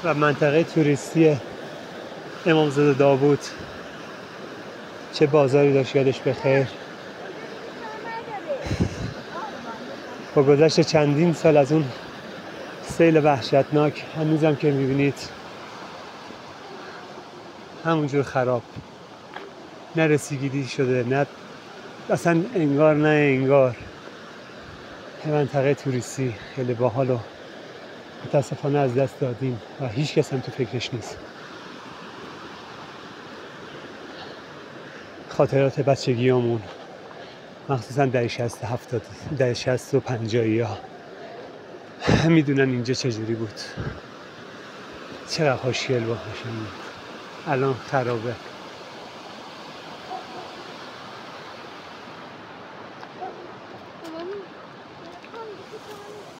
و منطقه توریستی امامزاده داوود چه بازاری داشت یادش بخیر. با گذشت چندین سال از اون سیل وحشتناک هنوزم که میبینید همونجور خراب، نه رسیدگی شده، نه اصلا انگار نه انگار. منطقه توریستی خیلی باحال و متاسفانه از دست دادیم و هیچ کس هم تو فکرش نیست. خاطرات بچگیامون مخصوصا دهه 60 70 دهه 60 و 50 ها میدونن اینجا چجوری بود، چقدر خوشگل بود. الان خرابه.